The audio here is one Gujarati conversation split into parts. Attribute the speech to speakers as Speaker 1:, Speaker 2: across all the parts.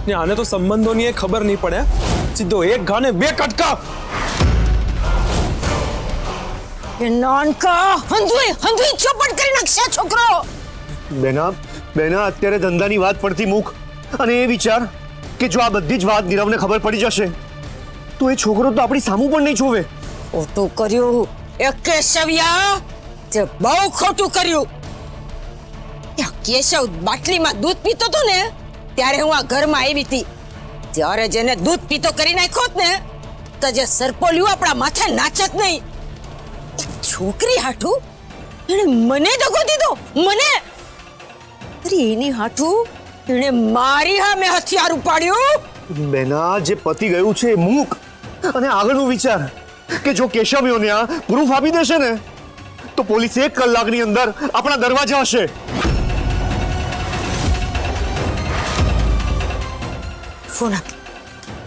Speaker 1: ને આને તો સંબંધોની એ ખબર નહીં પડે, સીધો એક ઘા ને બે કટકા.
Speaker 2: એ નાનકા હંધુઈ ચોપટ કરી નાખશે છોકરો.
Speaker 3: બેના અત્યારે ધંધાની વાત પડતી મૂક અને એ વિચાર કે જો આ બધી જ વાત નીરવને ખબર પડી જશે તો એ છોકરો તો આપણી સામું પણ નહીં જોવે.
Speaker 2: ખોટું કર્યું એ કેશવ્યા, તે બહુ ખોટું કર્યું. એ કેશવ બાટલીમાં દૂધ પીતો હતો ને ત્યારે હું આ ઘરમાં આવી હતી. ત્યારે જેને દૂધ પીતો કરી નાખ્યો હોત ને તો જે સરપોલિયું આપણા માથે નાચત નહીં. છોકરી હાટું એને મને દગો દીધો, મને. અરે એની હાટું એને મારી સામે હથિયાર ઉપાડ્યું.
Speaker 3: બેના જે પતી ગયું છે એ મૂક અને આગળનું વિચાર કે જો કેશવ્યોને આ પ્રૂફ આપી દેશે ને તો પોલીસ 1 કલાકની અંદર આપણા દરવાજા હશે.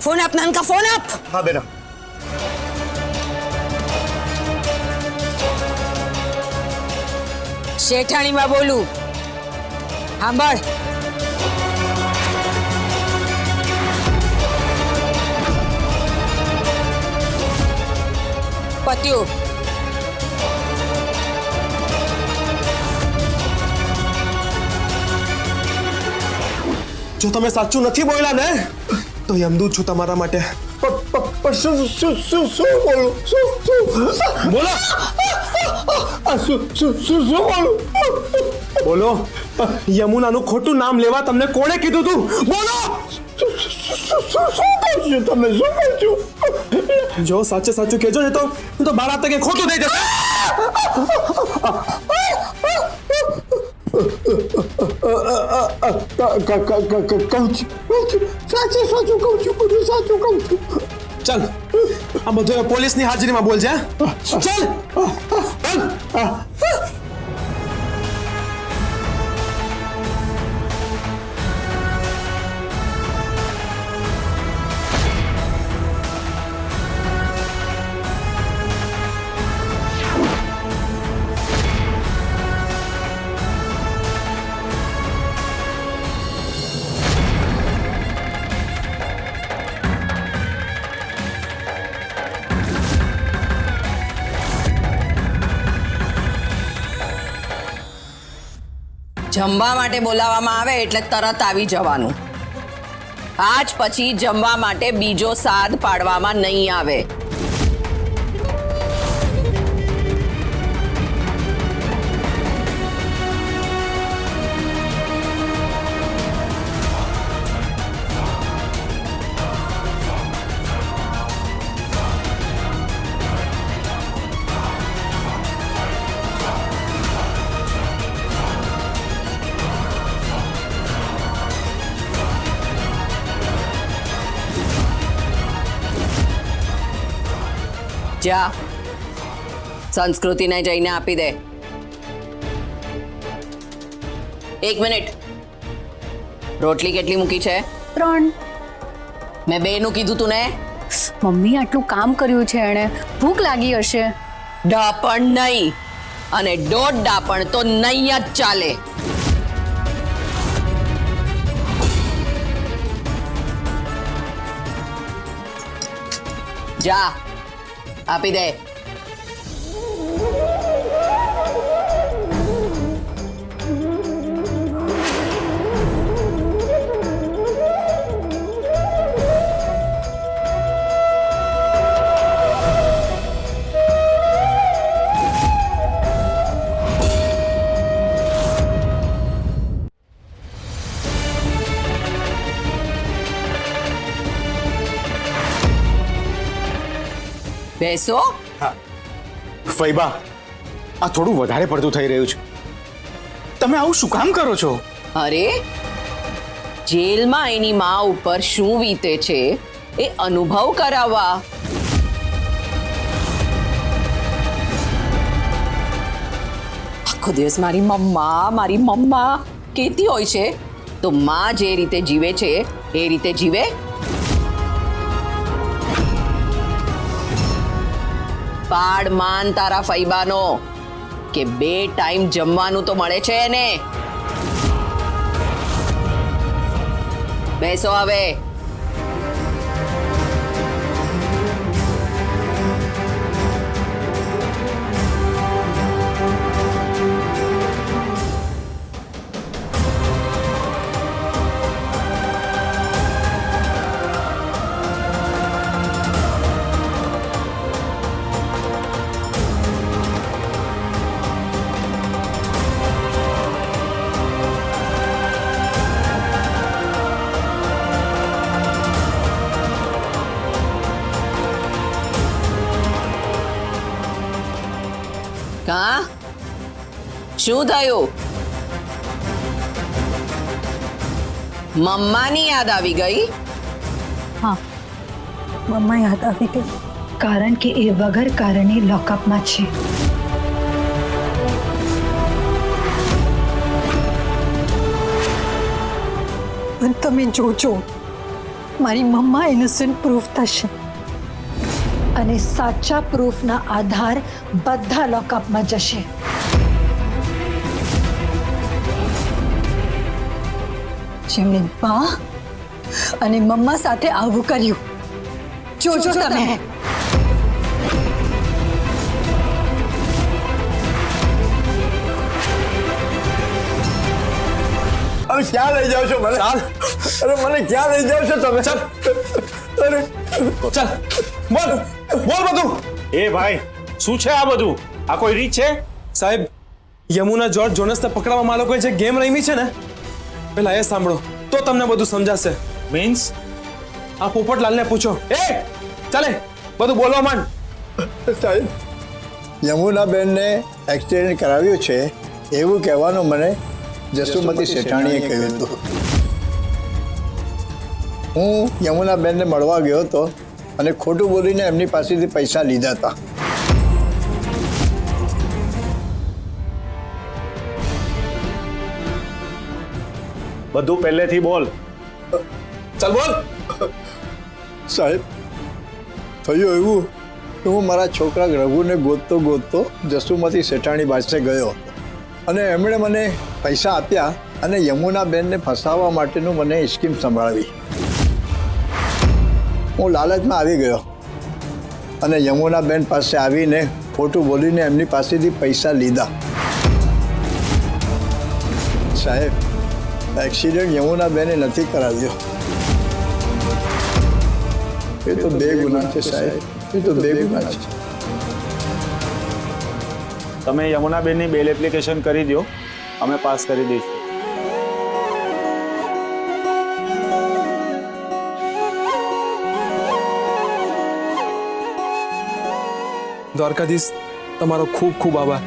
Speaker 2: ફોન આપ નાનકા, ફોન આપ.
Speaker 3: હા બેના.
Speaker 2: શેઠાણીમાં બોલું, સાંભળ. પત્યું.
Speaker 1: જો તમે સાચું નથી બોલ્યા ને તો યમદૂત છું તમારા માટે.
Speaker 3: શું બોલું?
Speaker 1: બોલો બોલો. યમુનાનું ખોટું નામ લેવા તમને કોણે કીધું તું? બોલો.
Speaker 3: તમે શું કહો છો?
Speaker 1: જો સાચે સાચું કહેજો ને તો બાળા તકે ખોટું થઈ જશે.
Speaker 3: સાચું કહું છું, બધું સાચું કહું છું.
Speaker 1: ચાલ આ બધું પોલીસની હાજરીમાં બોલજે. ચાલ.
Speaker 4: જમવા માટે બોલાવવામાં આવે એટલે તરત આવી જવાનું. આજ પછી જમવા માટે બીજો સાદ પાડવામાં નહીં આવે. જા, સંસ્કૃતિને જઈને આપી દે. 1 મિનિટ. રોટલી કેટલી મૂકી છે?
Speaker 5: 3.
Speaker 4: મેં 2 નું કીધું તું ને.
Speaker 5: મમ્મી આટલું કામ કર્યું છે એણે, ભૂખ લાગી હશે.
Speaker 4: ડાપણ નહીં અને દોઢ ડાપણ તો નહીં જ ચાલે. જા, આપી દે. બેસો.
Speaker 6: ફૈબા, આ થોડું વધારે પડતું થઈ રહ્યું છે. તમે આવું શું કામ કરો છો?
Speaker 4: અરે, જેલમાં એની માં ઉપર શું વીતે છે એ અનુભવ કરાવવા. આખો દિવસ મારી મમ્મા કહેતી હોય છે તો માં જે રીતે જીવે છે એ રીતે જીવે. પાડ માન તારા ફૈબાનો કે 2 ટાઈમ જમવાનું તો મળે છે એને. બેસો હવે. કા શું થયું? મમ્માની યાદ આવી ગઈ?
Speaker 7: હા, મમ્મા યાદ આવી ગઈ. કારણ કે એ વગર કારણે લોકઅપમાં છે. પણ તમે જોજો, મારી મમ્મા ઇનોસન્ટ પ્રૂફ થશે અને સાચા પ્રૂફના આધાર બધા લોકઅપમાં જશે. જેમણે બા અને મમ્મા સાથે આવું કર્યું, જોજો તમે.
Speaker 3: અરે ક્યાં લઈ જાઓ છો મને? અરે મને ક્યાં લઈ જાઓ છો તમે?
Speaker 1: ચાલ બોલ બોલ બધું.
Speaker 6: એ ભાઈ શું છે આ બધું? આ કોઈ રીત છે?
Speaker 1: સાહેબ, યમુના જોર્જ જોનસને પકડવામાં આ લોકોએ જે ગેમ રમી છે ને, પેલા એ સાંભળો તો તમને બધું સમજાશે.
Speaker 6: મીન્સ
Speaker 1: આ પોપટલાલને પૂછો. એ ચાલે બધું બોલવા માંડ.
Speaker 8: સાહેબ, યમુનાબેનને એક્સિડન્ટ કરાવ્યો છે એવું કહેવાનું મને જસુમતી શેઠાણીએ કહ્યું હતું. હું યમુનાબેનને મળવા ગયો હતો અને ખોટું બોલીને એમની પાસેથી પૈસા લીધા હતા.
Speaker 6: બધું પહેલેથી બોલ.
Speaker 1: ચાલ બોલ.
Speaker 8: સાહેબ, થયું એવું કે હું મારા છોકરા રઘુને ગોતતો ગોતતો જસુમતી શેઠાણી પાસે ગયો અને એમણે મને પૈસા આપ્યા અને યમુનાબેનને ફસાવવા માટેનું મને સ્કીમ સંભળાવી. હું લાલચમાં આવી ગયો અને યમુનાબેન પાસે આવીને ખોટું બોલીને એમની પાસેથી પૈસા લીધા. સાહેબ, એક્સિડન્ટ યમુનાબેને નથી કરાવ્યો. એ તો બે ગુના છે સાહેબ, એ તો બે ગુના છે.
Speaker 6: તમે યમુનાબેનની બેલ એપ્લિકેશન કરી દો, અમે પાસ કરી દઈશું.
Speaker 1: દ્વારકાધીશ, તમારો ખૂબ ખૂબ આભાર.